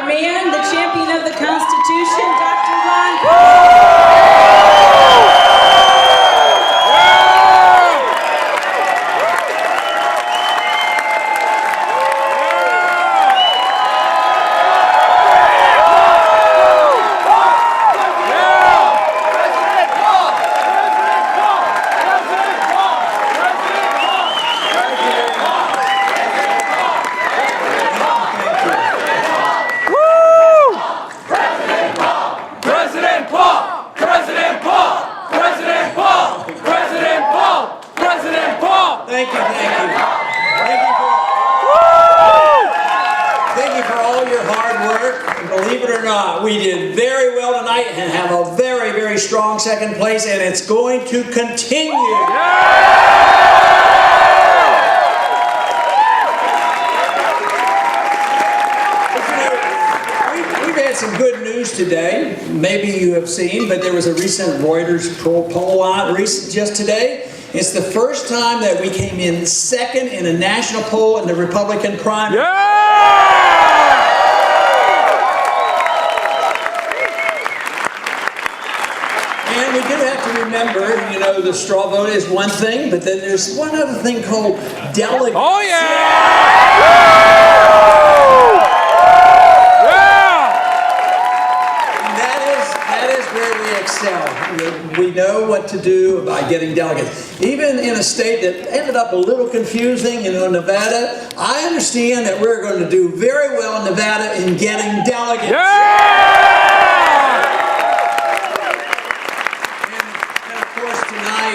man, the champion of the Constitution, Dr. Ron Paul. We did very well tonight and have a very, very strong second place, and it's going to continue. We've had some good news today. Maybe you have seen, but there was a recent Reuters poll out just today. It's the first time that we came in second in a national poll in the Republican primary. And we do have to remember, you know, the straw vote is one thing, but then there's one other thing called delegate. Oh, yeah! And that is where we excel. We know what to do by getting delegates. Even in a state that ended up a little confusing, you know, Nevada, I understand that we're going to do very well in Nevada in getting delegates.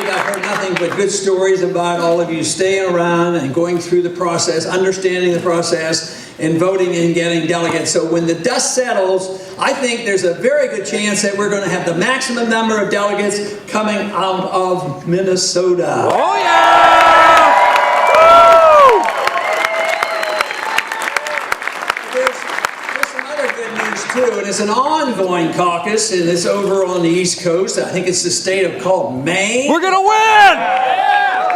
I've heard nothing but good stories about all of you staying around and going through the process, understanding the process, and voting and getting delegates. So when the dust settles, I think there's a very good chance that we're going to have the maximum number of delegates coming out of Minnesota. Oh, yeah! And it's an ongoing caucus, and it's over on the East Coast. I think it's the state called Maine. We're going to win!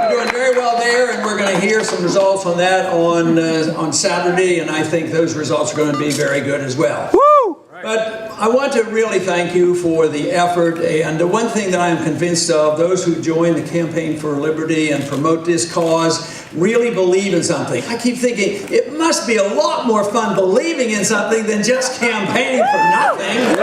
We're doing very well there, and we're going to hear some results on that on Saturday, and I think those results are going to be very good as well. Woo! But I want to really thank you for the effort, and the one thing that I am convinced of, those who join the Campaign for Liberty and promote this cause really believe in something. I keep thinking it must be a lot more fun believing in something than just campaigning for nothing.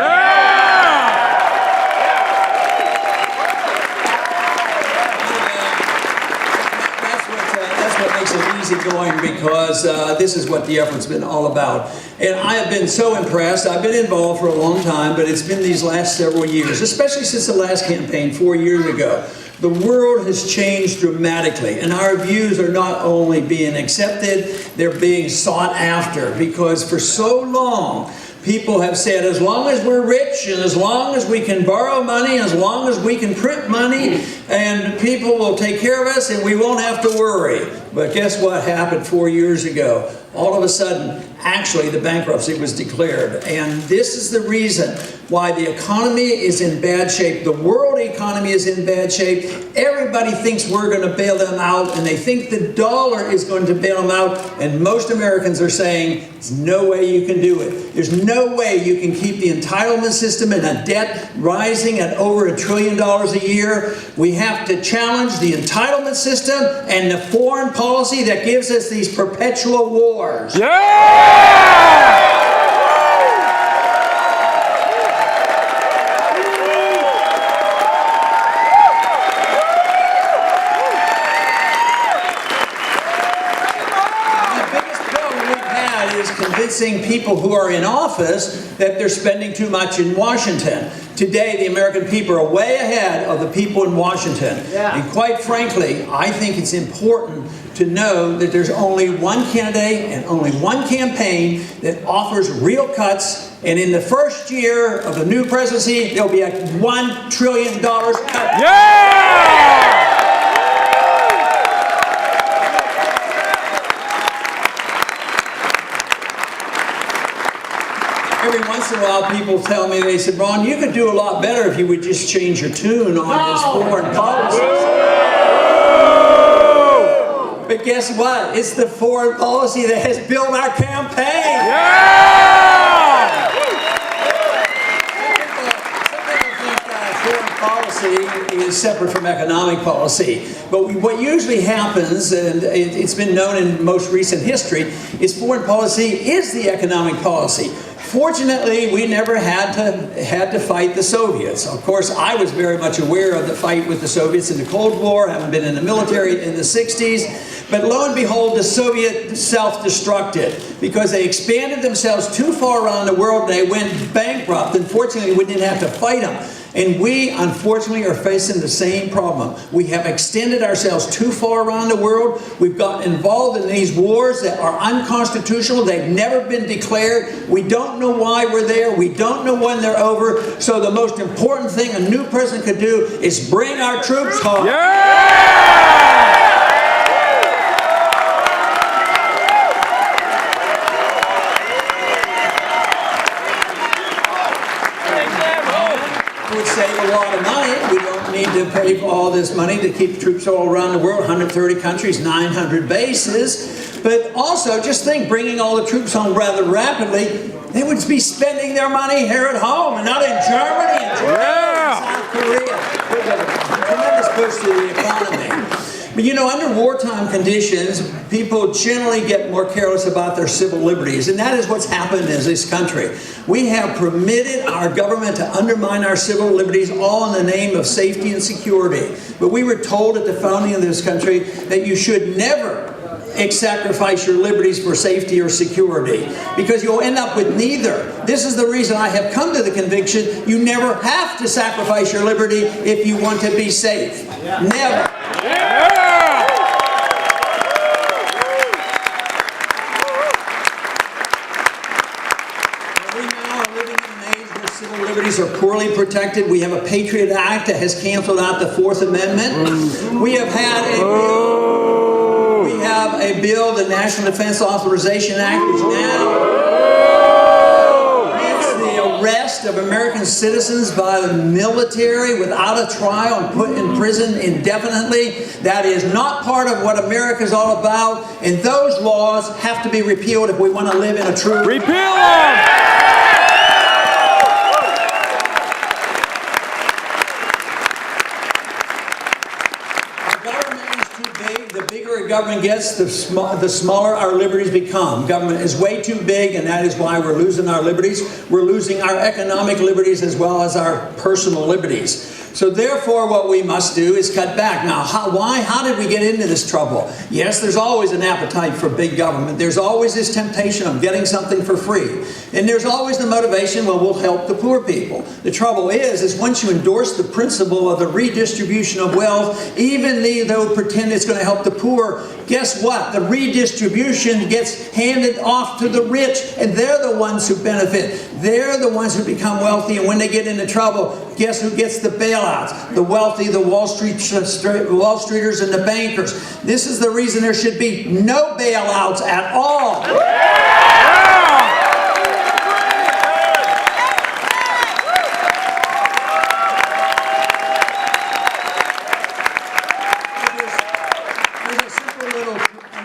That's what makes it easy going, because this is what the effort's been all about. And I have been so impressed. I've been involved for a long time, but it's been these last several years, especially since the last campaign 4 years ago. The world has changed dramatically, and our views are not only being accepted, they're being sought after, because for so long, people have said, as long as we're rich, and as long as we can borrow money, as long as we can print money, and people will take care of us, and we won't have to worry. But guess what happened 4 years ago? All of a sudden, actually, the bankruptcy was declared. And this is the reason why the economy is in bad shape. The world economy is in bad shape. Everybody thinks we're going to bail them out, and they think the dollar is going to bail them out. And most Americans are saying, there's no way you can do it. There's no way you can keep the entitlement system and a debt rising at over $1 trillion a year. We have to challenge the entitlement system and the foreign policy that gives us these perpetual wars. Yeah! Convincing people who are in office that they're spending too much in Washington. Today, the American people are way ahead of the people in Washington. And quite frankly, I think it's important to know that there's only one candidate and only one campaign that offers real cuts. And in the first year of the new presidency, there'll be a $1 trillion cut. Yeah! Every once in a while, people tell me, they said, Ron, you could do a lot better if you would just change your tune on this foreign policy. But guess what? It's the foreign policy that has built our campaign. Yeah! separate from economic policy. But what usually happens, and it's been known in most recent history, is foreign policy is the economic policy. Fortunately, we never had to fight the Soviets. Of course, I was very much aware of the fight with the Soviets in the Cold War, having been in the military in the 60s. But lo and behold, the Soviets self-destructed because they expanded themselves too far around the world and they went bankrupt. Unfortunately, we didn't have to fight them. And we, unfortunately, are facing the same problem. We have extended ourselves too far around the world. We've gotten involved in these wars that are unconstitutional. They've never been declared. We don't know why we're there. We don't know when they're over. So the most important thing a new president could do is bring our troops home. Yeah! Would save a lot of money. We don't need to pay for all this money to keep troops all around the world, 130 countries, 900 bases. But also, just think, bringing all the troops home rather rapidly, they would be spending their money here at home and not in Germany and Japan and South Korea. There's a tremendous boost to the economy. But you know, under wartime conditions, people generally get more careless about their civil liberties, and that is what's happened in this country. We have permitted our government to undermine our civil liberties, all in the name of safety and security. But we were told at the founding of this country that you should never sacrifice your liberties for safety or security, because you'll end up with neither. This is the reason I have come to the conviction you never have to sacrifice your liberty if you want to be safe. Never. Civil liberties are poorly protected. We have a Patriot Act that has canceled out the Fourth Amendment. We have had a bill, the National Defense Authorization Act, which now grants the arrest of American citizens by the military without a trial and put in prison indefinitely. That is not part of what America is all about, and those laws have to be repealed if we want to live in a true... Repeal them! Government gets, the smaller our liberties become. Government is way too big, and that is why we're losing our liberties. We're losing our economic liberties as well as our personal liberties. So therefore, what we must do is cut back. Now, how did we get into this trouble? Yes, there's always an appetite for big government. There's always this temptation of getting something for free. And there's always the motivation, well, we'll help the poor people. The trouble is once you endorse the principle of the redistribution of wealth, even though pretend it's going to help the poor, guess what? The redistribution gets handed off to the rich, and they're the ones who benefit. They're the ones who become wealthy, and when they get into trouble, guess who gets the bailouts? The wealthy, the Wall Streeters, and the bankers. This is the reason there should be no bailouts at all.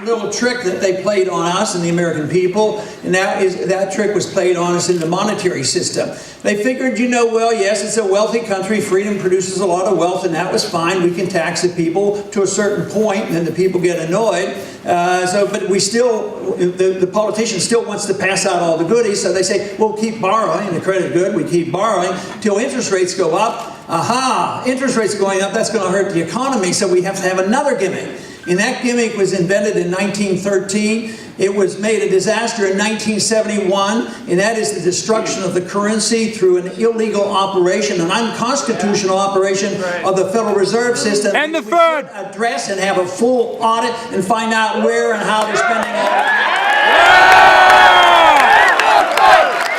Little trick that they played on us and the American people, and that trick was played on us in the monetary system. They figured, you know, well, yes, it's a wealthy country, freedom produces a lot of wealth, and that was fine. We can tax the people to a certain point, and then the people get annoyed. But we still, the politician still wants to pass out all the goodies, so they say, we'll keep borrowing, the credit good, we keep borrowing, till interest rates go up. Aha, interest rates are going up, that's going to hurt the economy, so we have to have another gimmick. And that gimmick was invented in 1913. It was made a disaster in 1971, and that is the destruction of the currency through an illegal operation, an unconstitutional operation of the Federal Reserve System. And the we Fed! should address and have a full audit and find out where and how they're spending all the money.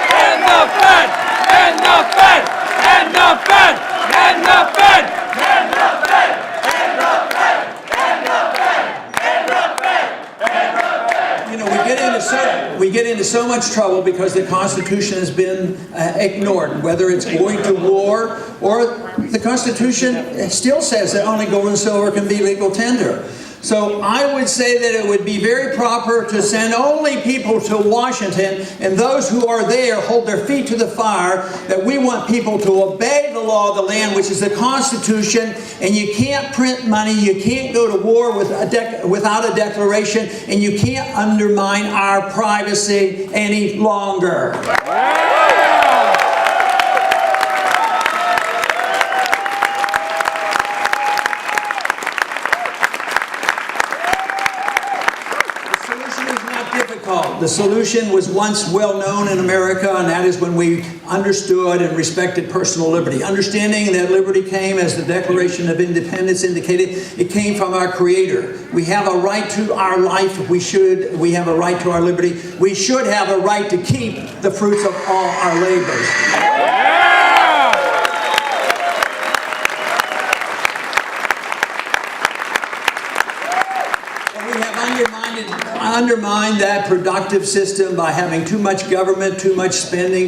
And the Fed! And the Fed! And the Fed! And the Fed! And the Fed! You know, we get into so much trouble because the Constitution has been ignored, whether it's going to war or the Constitution still says that only gold and silver can be legal tender. So I would say that it would be very proper to send only people to Washington, and those who are there hold their feet to the fire, that we want people to obey the law of the land, which is the Constitution, and you can't print money, you can't go to war without a declaration, and you can't undermine our privacy any longer. The solution was once well known in America, and that is when we understood and respected personal liberty. Understanding that liberty came, as the Declaration of Independence indicated, it came from our Creator. We have a right to our life. We have a right to our liberty. We should have a right to keep the fruits of all our labors. Undermine that productive system by having too much government, too much spending,